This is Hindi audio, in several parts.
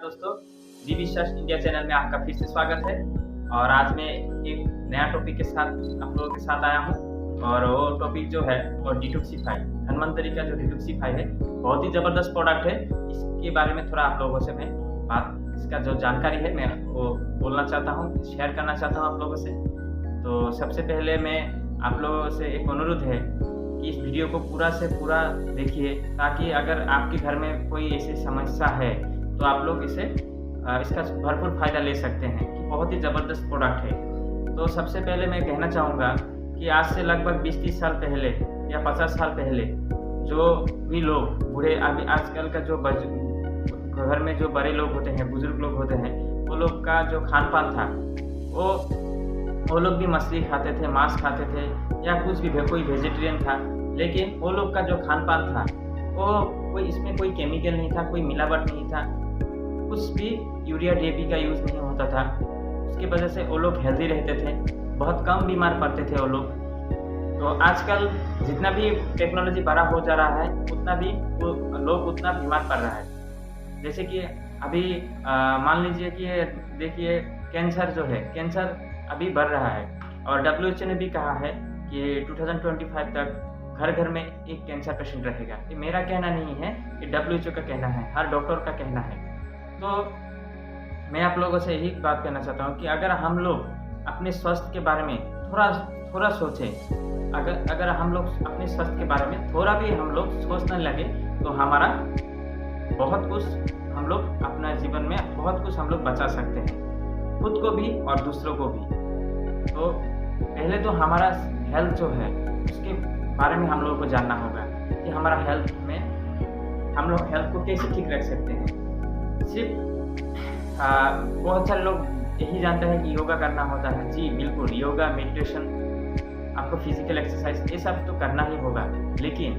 दोस्तों, जी विश्वास इंडिया चैनल में आपका फिर से स्वागत है। और आज मैं एक नया टॉपिक के साथ आप लोगों के साथ आया हूँ। और वो टॉपिक जो है वो डिटॉक्सिफाई, धन्वंतरी का जो डिटॉक्सिफाई है, बहुत ही ज़बरदस्त प्रोडक्ट है। इसके बारे में थोड़ा आप लोगों से मैं इसका जो जानकारी है मैं वो बोलना चाहता हूँ, शेयर करना चाहता हूँ आप लोगों से। तो सबसे पहले मैं आप लोगों से एक अनुरोध है कि इस वीडियो को पूरा से पूरा देखिए, ताकि अगर आपके घर में कोई ऐसी समस्या है तो आप लोग इसका भरपूर फ़ायदा ले सकते हैं कि बहुत ही ज़बरदस्त प्रोडक्ट है। तो सबसे पहले मैं कहना चाहूँगा कि आज से लगभग 20-30 साल पहले या 50 साल पहले जो भी लोग बूढ़े, अभी आजकल का जो घर में जो बड़े लोग होते हैं, बुजुर्ग लोग होते हैं, वो लोग का जो खान पान था वो लोग भी मछली खाते थे, मांस खाते थे या कुछ भी, कोई वेजिटेरियन था। लेकिन वो लोग का जो खान पान था वो इसमें कोई केमिकल नहीं था, कोई मिलावट नहीं था, कुछ भी यूरिया डीएपी का यूज़ नहीं होता था। उसकी वजह से वो लोग हेल्दी रहते थे, बहुत कम बीमार पड़ते थे वो लोग। तो आजकल जितना भी टेक्नोलॉजी बड़ा हो जा रहा है उतना भी लोग उतना बीमार पड़ रहा है। जैसे कि अभी मान लीजिए कि देखिए कैंसर जो है, कैंसर अभी बढ़ रहा है और WHO ने भी कहा है कि 2025 तक घर घर में एक कैंसर पेशेंट रहेगा। ये मेरा कहना नहीं है, ये WHO का कहना है, हर डॉक्टर का कहना है। तो मैं आप लोगों से यही बात कहना चाहता हूँ कि अगर हम लोग अपने स्वास्थ्य के बारे में थोड़ा सोचें, अगर हम लोग अपने स्वास्थ्य के बारे में थोड़ा भी हम लोग सोचने लगे तो हमारा बहुत कुछ, हम लोग अपना जीवन में बहुत कुछ हम लोग बचा सकते हैं, खुद को भी और दूसरों को भी। तो पहले तो हमारा हेल्थ जो है उसके बारे में हम लोगों को जानना होगा कि हमारा हेल्थ में हम लोग हेल्थ को कैसे ठीक रख सकते हैं। सिर्फ बहुत सारे लोग यही जानते हैं कि योगा करना होता है। जी बिल्कुल, योगा, मेडिटेशन, आपको फिजिकल एक्सरसाइज ये सब तो करना ही होगा। लेकिन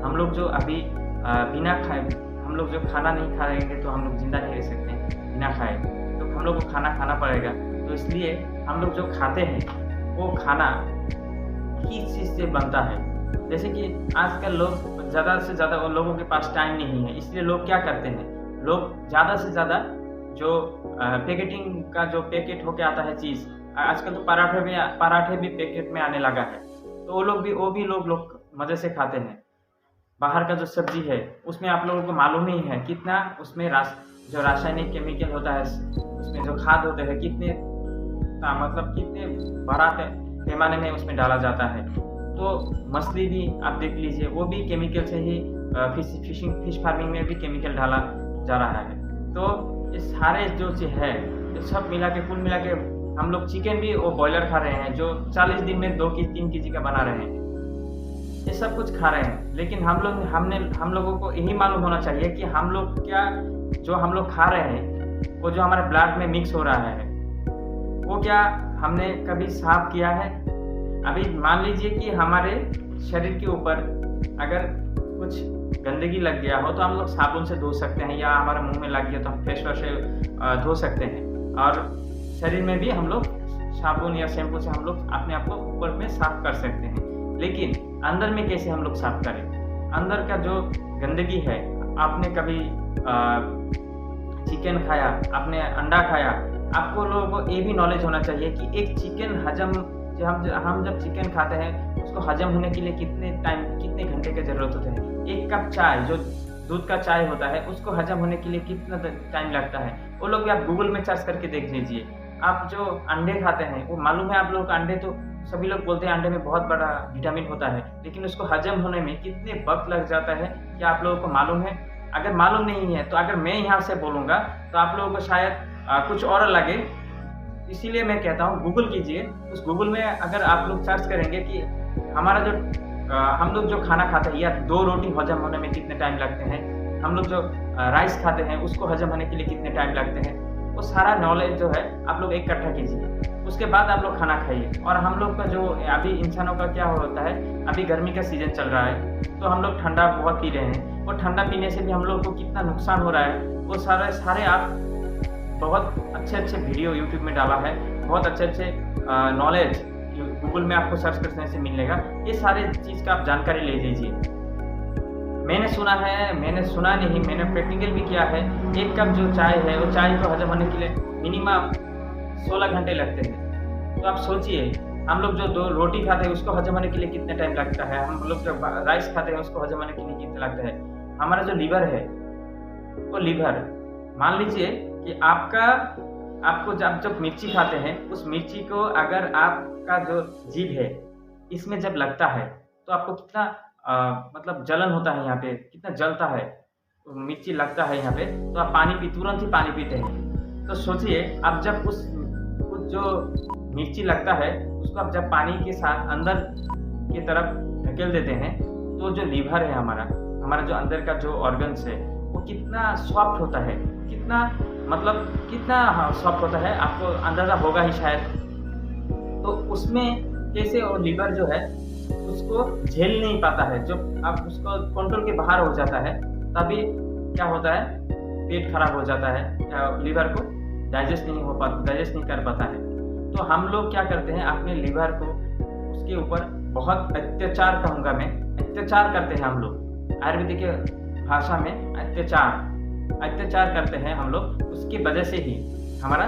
हम लोग जो अभी बिना खाए, हम लोग जो खाना नहीं खाएंगे तो हम लोग जिंदा नहीं रह सकते हैं बिना खाए, तो हम लोग को खाना खाना पड़ेगा। तो इसलिए हम लोग जो खाते हैं वो खाना किस चीज़ से बनता है। जैसे कि आजकल लोग ज़्यादा से ज़्यादा लोगों के पास टाइम नहीं है, इसलिए लोग क्या करते हैं, लोग ज़्यादा से ज़्यादा जो पैकेटिंग का जो पैकेट होके आता है चीज़, आजकल तो पराठे भी पैकेट में आने लगा है, तो वो भी लोग मज़े से खाते हैं। बाहर का जो सब्जी है उसमें आप लोगों को मालूम ही है कितना उसमें जो रासायनिक केमिकल होता है, उसमें जो खाद होते हैं कितने बड़ा पैमाने में उसमें डाला जाता है। तो मछली भी आप देख लीजिए, वो भी केमिकल से ही, फिश फार्मिंग में भी केमिकल डाला जा रहा है। तो ये सारे जो चीज़ है ये सब कुल मिला के हम लोग चिकन भी वो बॉयलर खा रहे हैं जो 40 दिन में 2-3 केजी का बना रहे हैं, ये सब कुछ खा रहे हैं। लेकिन हम लोगों को यही मालूम होना चाहिए कि हम लोग जो हम लोग खा रहे हैं वो जो हमारे ब्लड में मिक्स हो रहा है वो क्या हमने कभी साफ किया है। अभी मान लीजिए कि हमारे शरीर के ऊपर अगर कुछ गंदगी लग गया हो तो हम लोग साबुन से धो सकते हैं, या हमारे मुंह में लग गया तो हम फेस वॉश से धो सकते हैं। और शरीर में भी हम लोग साबुन या शैम्पू से हम लोग अपने आप को ऊपर में साफ कर सकते हैं। लेकिन अंदर में कैसे हम लोग साफ करें? अंदर का जो गंदगी है, आपने कभी चिकन खाया, आपने अंडा खाया, आपको लोगों को ये भी नॉलेज होना चाहिए कि एक चिकन हम जब चिकन खाते हैं उसको हजम होने के लिए कितने घंटे की ज़रूरत होती है। एक कप चाय, जो दूध का चाय होता है, उसको हजम होने के लिए कितना टाइम लगता है, वो लोग भी आप गूगल में सर्च करके देख लीजिए। आप जो अंडे खाते हैं, वो मालूम है आप लोगों को, अंडे तो सभी लोग बोलते हैं अंडे में बहुत बड़ा विटामिन होता है, लेकिन उसको हजम होने में कितने वक्त लग जाता है क्या आप लोगों को मालूम है? अगर मालूम नहीं है तो अगर मैं यहाँ से बोलूँगा तो आप लोगों को शायद कुछ और लगे। इसीलिए मैं कहता हूँ गूगल कीजिए। उस गूगल में अगर आप लोग सर्च करेंगे कि हमारा जो हम लोग जो खाना खाते हैं या 2 रोटी हजम होने में कितने टाइम लगते हैं, हम लोग जो राइस खाते हैं उसको हजम होने के लिए कितने टाइम लगते हैं, वो सारा नॉलेज जो है आप लोग इकट्ठा कीजिए। उसके बाद आप लोग खाना खाइए। और हम लोग का जो अभी इंसानों का क्या होता है, अभी गर्मी का सीजन चल रहा है तो हम लोग ठंडा बहुत पी रहे हैं, और ठंडा पीने से भी हम लोग को कितना नुकसान हो रहा है वो सारे आप बहुत अच्छे वीडियो यूट्यूब में डाला है, बहुत अच्छे नॉलेज गूगल में आपको सर्च करने से मिलेगा। ये सारे चीज़ का आप जानकारी ले लीजिए। मैंने सुना नहीं, मैंने प्रैक्टिकल भी किया है। 1 कप जो चाय है, वो चाय को हजम होने के लिए मिनिमम 16 घंटे लगते हैं। तो आप सोचिए, हम लोग जो 2 रोटी खाते हैं उसको हजम होने के लिए कितना टाइम लगता है, हम लोग जब राइस खाते हैं उसको हजम होने के लिए कितना लगता है। हमारा जो लीवर है, वो लीवर मान लीजिए कि आपको जब मिर्ची खाते हैं, उस मिर्ची को अगर आपका जो जीभ है इसमें जब लगता है तो आपको कितना मतलब जलन होता है, यहाँ पे कितना जलता है, मिर्ची लगता है यहाँ पे, तो आप तुरंत ही पानी पीते हैं। तो सोचिए, आप जब उस जो मिर्ची लगता है उसको आप जब पानी के साथ अंदर की तरफ धकेल देते हैं, तो जो लीवर है हमारा जो अंदर का जो ऑर्गन्स है वो कितना सॉफ्ट होता है, कितना सॉफ्ट होता है, आपको अंदाज़ा होगा ही शायद। तो उसमें कैसे वो लीवर जो है उसको झेल नहीं पाता है, जब आप उसको कंट्रोल के बाहर हो जाता है तभी क्या होता है, पेट खराब हो जाता है, लीवर को डाइजेस्ट नहीं कर पाता है। तो हम लोग क्या करते हैं, अपने लीवर को उसके ऊपर बहुत अत्याचार कहूँगा मैं, अत्याचार करते हैं हम लोग, आयुर्वेदिक के भाषा में अत्याचार करते हैं हम लोग, उसकी वजह से ही हमारा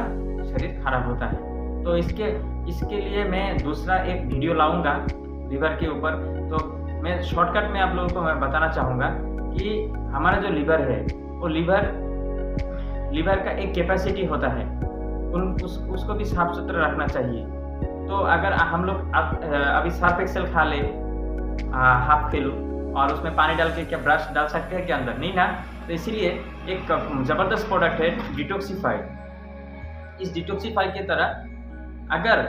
शरीर खराब होता है। तो इसके लिए मैं दूसरा एक वीडियो लाऊंगा लीवर के ऊपर। तो मैं शॉर्टकट में आप लोगों को मैं बताना चाहूँगा कि हमारा जो लीवर है वो लीवर का एक कैपेसिटी होता है, उसको भी साफ सुथरा रखना चाहिए। तो अगर हम लोग अभी सर्फ एक्सेल खा ले हाफ किलो और उसमें पानी डाल के क्या ब्रश डाल सकते हैं क्या अंदर? नहीं ना। तो इसीलिए एक ज़बरदस्त प्रोडक्ट है डिटॉक्सिफाई। इस डिटॉक्सिफाई की तरह अगर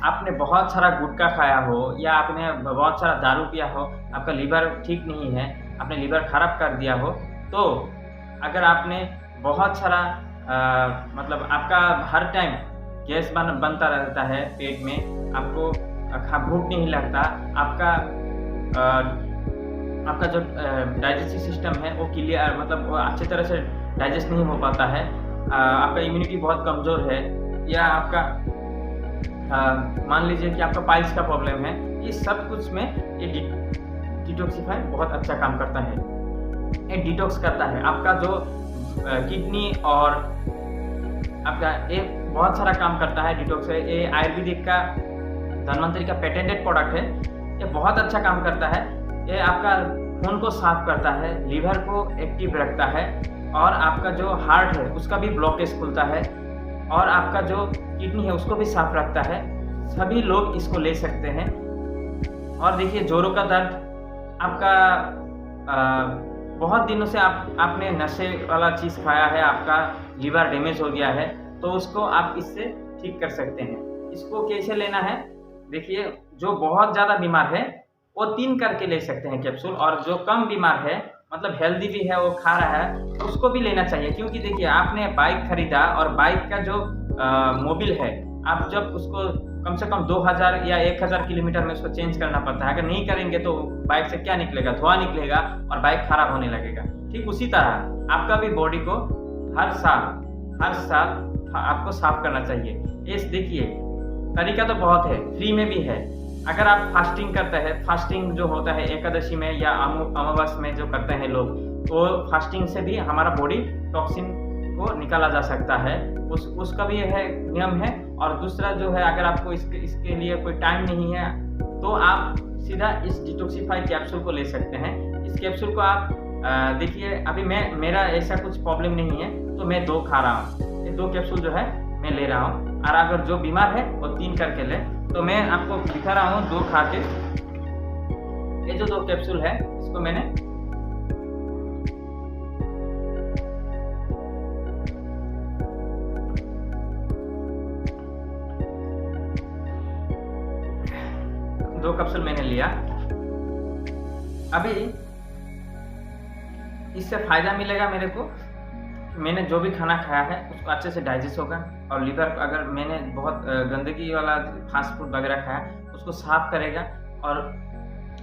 आपने बहुत सारा गुटखा खाया हो या आपने बहुत सारा दारू पिया हो, आपका लीवर ठीक नहीं है, आपने लीवर खराब कर दिया हो, तो अगर आपने बहुत सारा मतलब आपका हर टाइम गैस बनता रहता है पेट में, आपको भूख नहीं लगता, आपका जो डाइजेस्टिव सिस्टम है वो क्लियर मतलब वो अच्छी तरह से डाइजेस्ट नहीं हो पाता है, आपका इम्यूनिटी बहुत कमज़ोर है, या आपका मान लीजिए कि आपका पाइल्स का प्रॉब्लम है, ये सब कुछ में ये डिटॉक्सिफाई बहुत अच्छा काम करता है। ये डिटॉक्स करता है आपका जो किडनी और आपका एक बहुत सारा काम करता है डिटॉक्स है। ये आयुर्वेदिक का धन्वंतरी का पेटेंटेड प्रोडक्ट है, ये बहुत अच्छा काम करता है। ये आपका खून को साफ करता है, लीवर को एक्टिव रखता है, और आपका जो हार्ट है उसका भी ब्लॉकेज खुलता है, और आपका जो किडनी है उसको भी साफ रखता है। सभी लोग इसको ले सकते हैं। और देखिए, जोड़ों का दर्द, आपका बहुत दिनों से आपने नशे वाला चीज़ खाया है, आपका लीवर डैमेज हो गया है, तो उसको आप इससे ठीक कर सकते हैं। इसको कैसे लेना है? देखिए, जो बहुत ज़्यादा बीमार है वो 3 करके ले सकते हैं कैप्सूल, और जो कम बीमार है मतलब हेल्दी भी है, वो खा रहा है, उसको भी लेना चाहिए। क्योंकि देखिए, आपने बाइक खरीदा और बाइक का जो मोबिल है, आप जब उसको कम से कम 2000 या 1000 किलोमीटर में उसको चेंज करना पड़ता है। अगर नहीं करेंगे तो बाइक से क्या निकलेगा? धुआं निकलेगा और बाइक खराब होने लगेगा। ठीक उसी तरह आपका भी बॉडी को हर साल आपको साफ करना चाहिए। इस देखिए, तरीका तो बहुत है, फ्री में भी है। अगर आप फास्टिंग करते हैं, फास्टिंग जो होता है एकादशी में या अमावस में जो करते हैं लोग, तो फास्टिंग से भी हमारा बॉडी टॉक्सिन को निकाला जा सकता है, उसका भी है नियम है। और दूसरा जो है, अगर आपको इसके लिए कोई टाइम नहीं है तो आप सीधा इस डिटॉक्सिफाई कैप्सूल को ले सकते हैं। इस कैप्सूल को आप देखिए, अभी मेरा ऐसा कुछ प्रॉब्लम नहीं है तो मैं 2 खा रहा हूँ। ये 2 कैप्सूल जो है मैं ले रहा हूँ, और अगर जो बीमार है वो 3 करके ले। तो मैं आपको दिखा रहा हूँ 2 खा के। ये जो 2 कैप्सूल है इसको मैंने दो कैप्सूल मैंने लिया। अभी इससे फायदा मिलेगा मेरे को, मैंने जो भी खाना खाया है उसको अच्छे से डाइजेस्ट होगा, और लीवर, अगर मैंने बहुत गंदगी वाला फास्ट फूड वगैरह खाया उसको साफ करेगा, और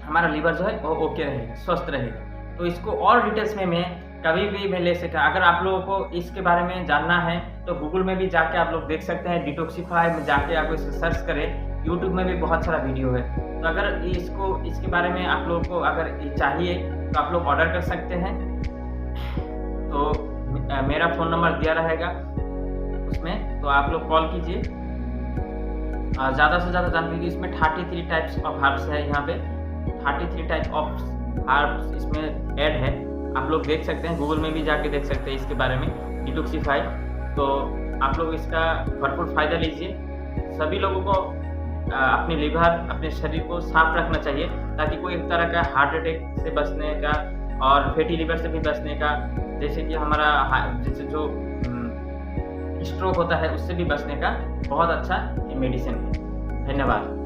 हमारा लीवर जो है वो ओके रहेगा, स्वस्थ रहेगा। तो इसको और डिटेल्स में मैं कभी भी मैं ले सकता। अगर आप लोगों को इसके बारे में जानना है तो गूगल में भी जाके आप लोग देख सकते हैं, डिटॉक्सिफाई में जाके आप इसको सर्च करें, यूट्यूब में भी बहुत सारा वीडियो है। तो अगर इसके बारे में आप लोगों को अगर चाहिए तो आप लोग ऑर्डर कर सकते हैं। तो मेरा फ़ोन नंबर दिया रहेगा उसमें, तो आप लोग कॉल कीजिए। ज़्यादा से ज़्यादा जानकारी इसमें 33 टाइप्स ऑफ हर्ब्स है। यहाँ पे 33 टाइप ऑफ हर्ब्स इसमें ऐड है। आप लोग देख सकते हैं, गूगल में भी जाके देख सकते हैं इसके बारे में, डिटॉक्सिफाई। तो आप लोग इसका भरपूर फ़ायदा लीजिए। सभी लोगों को अपने लिवर, अपने शरीर को साफ रखना चाहिए, ताकि कोई एक तरह का हार्ट अटैक से बचने का और फैटी लिवर से भी बचने का, जैसे कि हमारा जैसे जो स्ट्रोक होता है उससे भी बचने का बहुत अच्छा मेडिसिन है। धन्यवाद।